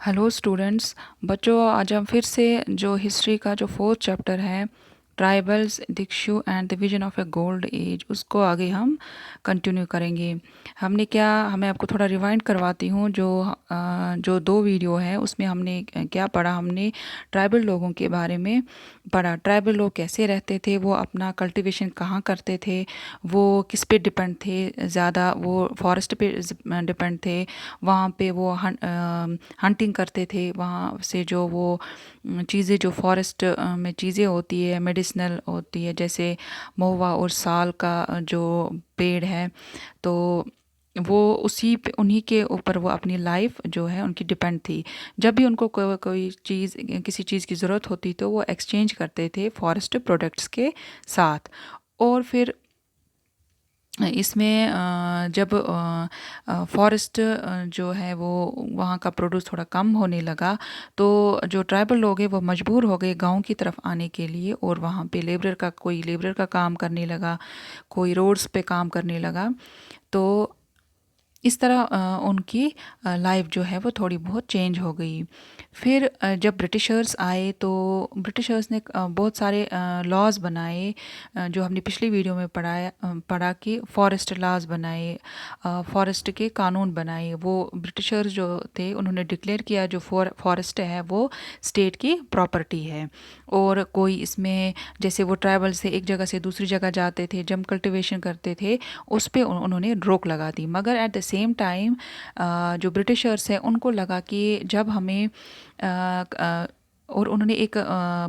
Hello students. बच्चों, आज हम फिर से जो हिस्ट्री का जो फोर्थ चैप्टर है, tribals, Dikus and the vision of a gold age, उसको आगे हम कंटिन्यू करेंगे। हमें आपको थोड़ा रिवाइंड करवाती हूँ। जो दो वीडियो है उसमें हमने क्या पढ़ा। हमने ट्राइबल लोगों के बारे में पढ़ा। ट्राइबल लोग कैसे रहते थे, वो अपना कल्टीवेशन कहाँ करते थे, वो किस पे डिपेंड थे ज़्यादा, वो फॉरेस्ट पे डिपेंड थे। वहाँ पे वो हंटिंग करते थे। वहाँ से जो वो चीज़ें, जो फॉरेस्ट में चीज़ें होती है, मेडिसिनल होती है, जैसे महुआ और साल का जो पेड़ है, तो वो उसी पे, उन्हीं के ऊपर वो अपनी लाइफ जो है उनकी डिपेंड थी। जब भी उनको कोई चीज़, किसी चीज़ की ज़रूरत होती तो वो एक्सचेंज करते थे फॉरेस्ट प्रोडक्ट्स के साथ। और फिर इसमें जब फॉरेस्ट जो है वो वहाँ का प्रोड्यूस थोड़ा कम होने लगा, तो जो ट्राइबल लोग हैं वो मजबूर हो गए गांव की तरफ आने के लिए। और वहाँ पे कोई लेबरर का काम करने लगा, कोई रोड्स पे काम करने लगा। तो इस तरह उनकी लाइफ जो है वो थोड़ी बहुत चेंज हो गई। फिर जब ब्रिटिशर्स आए तो ब्रिटिशर्स ने बहुत सारे लॉज बनाए, जो हमने पिछली वीडियो में पढ़ा कि फॉरेस्ट लॉज बनाए, फॉरेस्ट के कानून बनाए। वो ब्रिटिशर्स जो थे उन्होंने डिक्लेयर किया जो फॉरेस्ट है वो स्टेट की प्रॉपर्टी है। और कोई इसमें, जैसे वो ट्रैवल से एक जगह से दूसरी जगह जाते थे, जब कल्टीवेशन करते थे, उस पे उन्होंने रोक लगा दी। मगर एट द सेम टाइम जो ब्रिटिशर्स हैं उनको लगा कि जब हमें और उन्होंने एक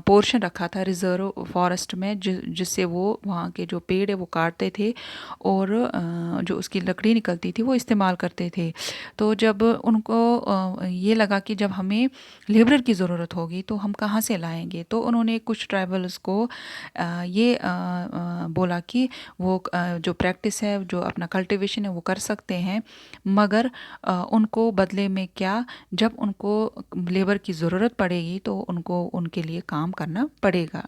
पोर्शन रखा था रिजर्व फॉरेस्ट में, जिससे वो वहाँ के जो पेड़ है वो काटते थे और जो उसकी लकड़ी निकलती थी वो इस्तेमाल करते थे। तो जब उनको ये लगा कि जब हमें लेबरर की ज़रूरत होगी तो हम कहाँ से लाएंगे, तो उन्होंने कुछ ट्राइबल्स को ये बोला कि वो जो प्रैक्टिस है, जो अपना कल्टीवेशन है वो कर सकते हैं, मगर उनको बदले में क्या, जब उनको लेबर की ज़रूरत पड़ेगी तो उनको उनके लिए काम करना पड़ेगा।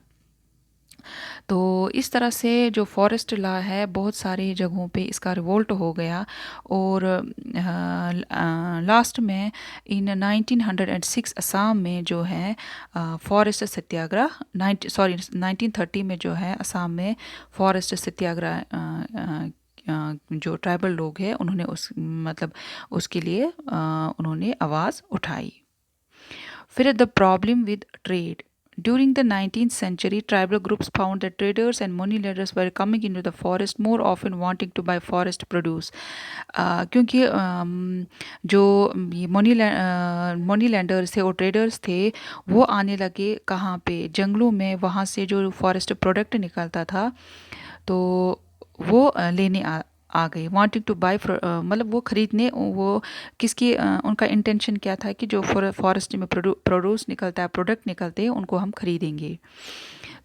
तो इस तरह से जो फॉरेस्ट लॉ है, बहुत सारी जगहों पे इसका रिवोल्ट हो गया। और लास्ट में इन 1906 असम में जो है फॉरेस्ट सत्याग्रह, 1930 में जो है असम में फॉरेस्ट सत्याग्रह जो ट्राइबल लोग हैं उन्होंने उसके लिए उन्होंने आवाज़ उठाई। फिर the problem with trade. During the 19th century, tribal groups found that traders and moneylenders were coming into the forest more often wanting to buy forest produce. क्योंकि जो ये मनी लैंडर्स थे और ट्रेडर्स थे, वो आने लगे कहाँ पे, जंगलों में। वहाँ से जो फॉरेस्ट प्रोडक्ट निकलता था तो वो लेने आ गए। वांटिंग टू बाय, मतलब वो खरीदने, वो किसकी उनका इंटेंशन क्या था कि जो फॉरेस्ट में प्रोड्यूस निकलता है, प्रोडक्ट निकलते हैं, उनको हम खरीदेंगे।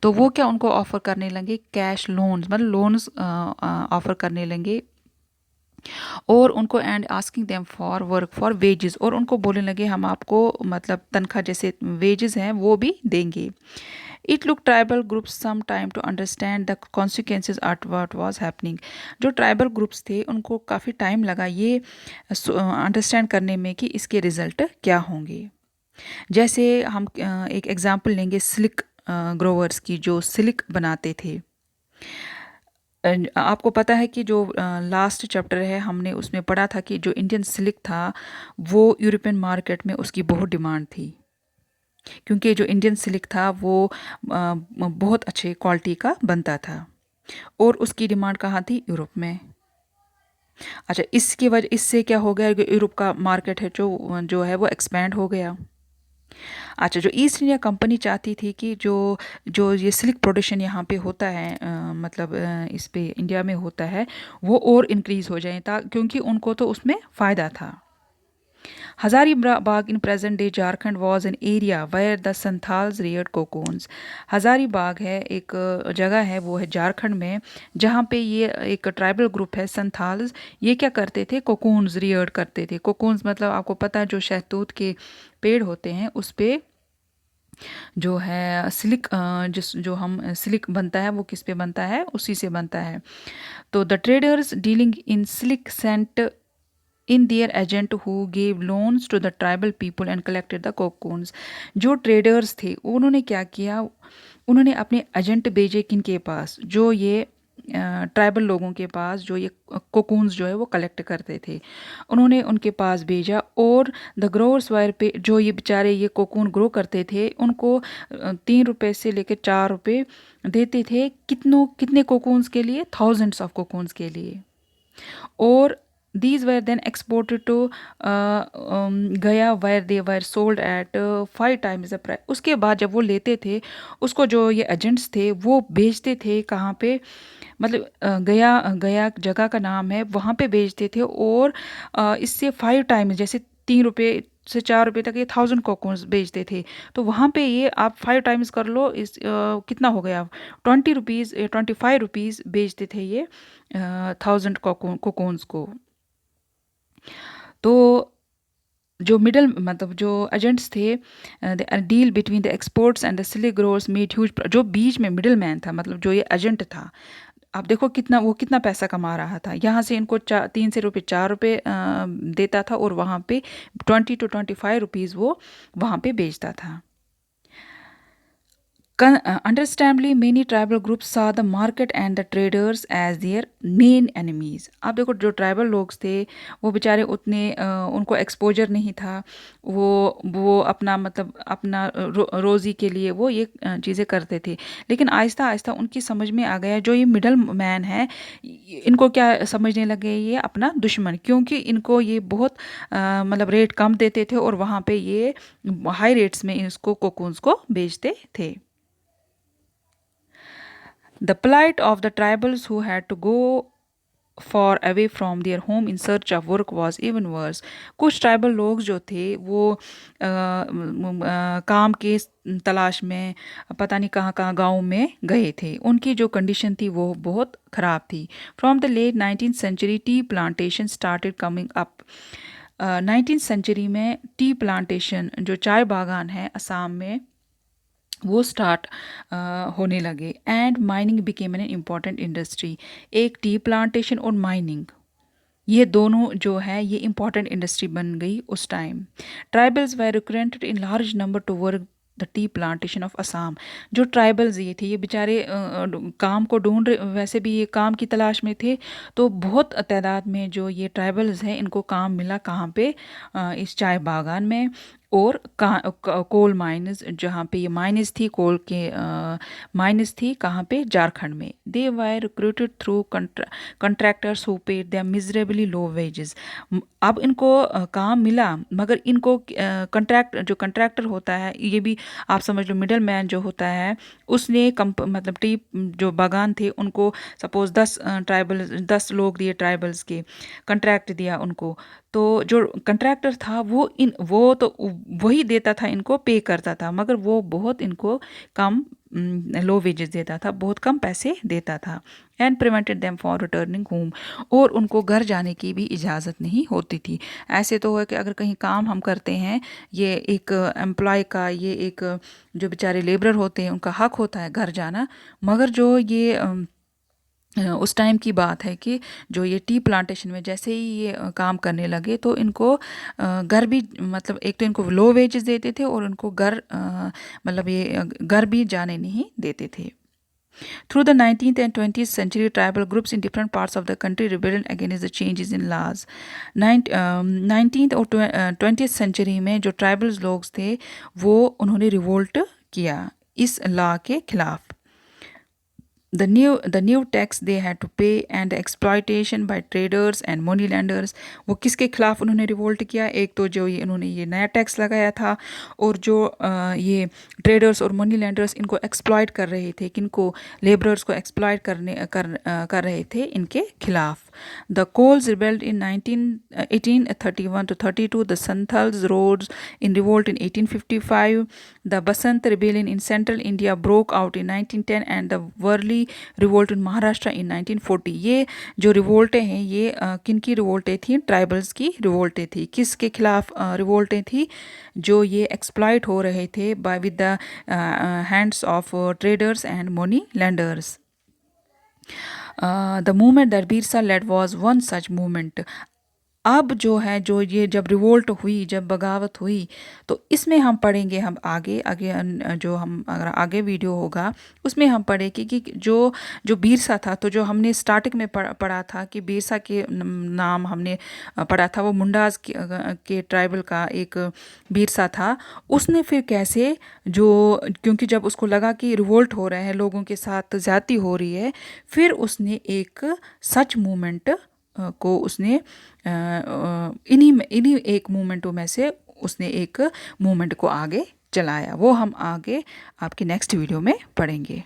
तो वो क्या उनको ऑफर करने लगे, कैश लोन्स, मतलब लोन्स ऑफर करने लगे। और उनको and asking them for work for wages, और उनको बोलने लगे हम आपको मतलब तनख्वाह जैसे वेजेस हैं वो भी देंगे। It took tribal groups some time to understand the consequences of what was happening. जो ट्राइबल ग्रुप्स थे उनको काफ़ी टाइम लगा ये अंडरस्टैंड करने में कि इसके रिजल्ट क्या होंगे। जैसे हम एक एग्जांपल लेंगे सिल्क ग्रोवर्स की, जो सिल्क बनाते थे। आपको पता है कि जो लास्ट चैप्टर है हमने उसमें पढ़ा था कि जो इंडियन सिल्क था वो यूरोपियन मार्केट में उसकी बहुत डिमांड थी, क्योंकि जो इंडियन सिल्क था वो बहुत अच्छे क्वालिटी का बनता था और उसकी डिमांड कहाँ थी, यूरोप में। अच्छा, इसकी वजह इससे क्या हो गया कि यूरोप का मार्केट है जो जो है वो एक्सपैंड हो गया। अच्छा, जो ईस्ट इंडिया कंपनी चाहती थी कि जो जो ये सिल्क प्रोडक्शन यहाँ पे होता है, इस पे इंडिया में होता है, वो और इंक्रीज़ हो जाए, क्योंकि उनको तो उसमें फ़ायदा था। Hazaribagh in present day Jharkhand was an area where the Santhals reared cocoons. Hazaribagh है एक जगह है, वो है झारखंड में, जहाँ पे ये एक ट्राइबल ग्रुप है संथाल्स। ये क्या करते थे, कोकून्स रियर्ड करते थे। कोकून्स मतलब आपको पता है जो शहतूत के पेड़ होते हैं उस पे जो है सिल्क, जो हम सिल्क बनता है वो किस पे बनता है, उसी से बनता है। तो the traders dealing in silk sent in their agent who gave loans to the tribal people and collected the cocoons। जो ट्रेडर्स थे उन्होंने क्या किया, उन्होंने अपने एजेंट भेजे किनके पास, जो ये ट्राइबल लोगों के पास जो ये कोकून्स जो है वो कलेक्ट करते थे, उन्होंने उनके पास भेजा। और द ग्रोवर्स वायर पे जो ये बेचारे ये कोकून ग्रो करते थे उनको 3 रुपए से लेकर 4 रुपए देते थे। कितने कोकून्स के लिए, थाउजेंड्स ऑफ कोकून्स के लिए। और these were then exported to गया where they were sold at 5 times the price। उसके बाद जब वो लेते थे उसको, जो ये एजेंट्स थे वो बेचते थे कहाँ पे, मतलब गया गया जगह का नाम है, वहाँ पे बेचते थे। और इससे 5 टाइम्स, जैसे 3 रुपये से 4 रुपये तक ये 1000 कोकोन्स बेचते थे। तो वहाँ पे ये आप 5 टाइम्स कर लो, इस कितना हो गया, 20 रुपीज़ 25 रुपीज़ बेचते थे ये 1000 कोकोन्स को। तो जो मिडल मतलब जो एजेंट्स थे, deal between the exports and the silk growers made huge. जो बीच में मिडल मैन था, मतलब जो ये एजेंट था, आप देखो कितना पैसा कमा रहा था। यहाँ से इनको 3 से 4 रुपये देता था और वहाँ पे 20 to 25 रुपीज़ वो वहाँ पे बेचता था। Understandably, many tribal groups saw the market and the traders as their main enemies। आप देखो जो ट्राइबल लोग थे वो बेचारे उतने उनको एक्सपोजर नहीं था, वो अपना मतलब अपना रोज़ी के लिए वो ये चीज़ें करते थे। लेकिन आहिस्ता आहिस्ता उनकी समझ में आ गया, जो ये मिडल मैन है इनको क्या समझने लगे, ये अपना दुश्मन, क्योंकि इनको ये बहुत मतलब रेट कम देते थे और वहाँ पे ये हाई रेट्स में इसको कोकून्स को बेचते थे। The plight of the tribals who had to go far away from their home in search of work was even worse। कुछ ट्राइबल लोग जो थे वो काम के तलाश में पता नहीं कहाँ कहाँ गाँव में गए थे, उनकी जो कंडीशन थी वो बहुत ख़राब थी। From the late 19th century tea plantation started coming up. 19th century में टी प्लांटेशन, जो चाय बागान है असम में, वो स्टार्ट होने लगे। And mining became an important industry. एक टी प्लांटेशन और माइनिंग, ये दोनों जो है ये इम्पॉर्टेंट इंडस्ट्री बन गई उस time. Tribals were recruited in large number two work the tea plantation of Assam. जो ट्राइबल्स ये थे ये बेचारे काम को ढूंढ रहे, वैसे भी ये काम की तलाश में थे, तो बहुत तादाद में जो ये ट्राइबल्स हैं इनको काम मिला कहाँ पे, इस चाय बागान में। और कोल माइंस, जहाँ पे ये माइंस थी, कोल के माइंस थी कहाँ पे, झारखंड में। They were recruited through contractors who paid their miserably low wages. अब इनको काम मिला, मगर इनको जो कंट्रैक्टर होता है, ये भी आप समझ लो मिडल मैन जो होता है, उसने मतलब टी जो बागान थे उनको सपोज 10 लोग दिए ट्राइबल्स के, कंट्रैक्ट दिया उनको। तो जो कंट्रैक्टर था वो तो वही देता था, इनको पे करता था, मगर वो बहुत इनको कम लो वेजेस देता था, बहुत कम पैसे देता था। And prevented them for returning home. और उनको घर जाने की भी इजाज़त नहीं होती थी। ऐसे तो है कि अगर कहीं काम हम करते हैं, ये एक एम्प्लॉय का, ये एक जो बेचारे लेबरर होते हैं उनका हक होता है घर जाना। मगर जो ये उस टाइम की बात है कि जो ये टी प्लांटेशन में जैसे ही ये काम करने लगे तो इनको घर भी, मतलब एक तो इनको लो वेजेस देते थे और उनको घर मतलब ये घर भी जाने नहीं देते थे। Through the 19th and 20th century, tribal groups in different parts of the country rebelled against the changes in laws। 19th और 20th century में जो ट्राइबल्स लोग थे वो उन्होंने रिवोल्ट किया इस लॉ के खिलाफ। The new tax they had to pay and the exploitation by traders and money lenders। वो किसके खिलाफ उन्होंने रिवोल्ट किया, एक तो जो ये इन्होंने ये नया टैक्स लगाया था, और जो ये ट्रेडर्स और मनी लैंडर्स इनको एक्सप्लॉइट कर रहे थे, किनको, लेबरर्स को एक्सप्लॉइट कर रहे थे, इनके खिलाफ। The Kols rebelled in 1831 to 32। The Santals rose in revolt in 1855। The Basant rebellion in central India broke out in 1910 and the Worli revolt in Maharashtra in 1940। ये जो रिवोल्टें हैं ये किनकी रिवोल्टें थी, ट्राइबल्स की रिवोल्टें थी। किसके खिलाफ रिवोल्टें थी, जो ये एक्सप्लॉइट हो रहे थे by with the hands of traders and money lenders. The movement that Birsa led was one such movement. अब जो है, जो ये जब रिवोल्ट हुई, जब बगावत हुई, तो इसमें हम पढ़ेंगे, हम आगे आगे जो हम अगर आगे वीडियो होगा उसमें हम पढ़ेंगे कि जो बिरसा था, तो जो हमने स्टार्टिंग में पढ़ा था कि बिरसा के नाम हमने पढ़ा था, वो मुंडाज के ट्राइबल का एक बिरसा था। उसने फिर कैसे, जो क्योंकि जब उसको लगा कि रिवोल्ट हो रहा है, लोगों के साथ ज़्यादती हो रही है, फिर उसने एक सच मूवमेंट को उसने इन्हीं एक मूवमेंटों में से उसने एक मूवमेंट को आगे चलाया। वो हम आगे आपकी नेक्स्ट वीडियो में पढ़ेंगे।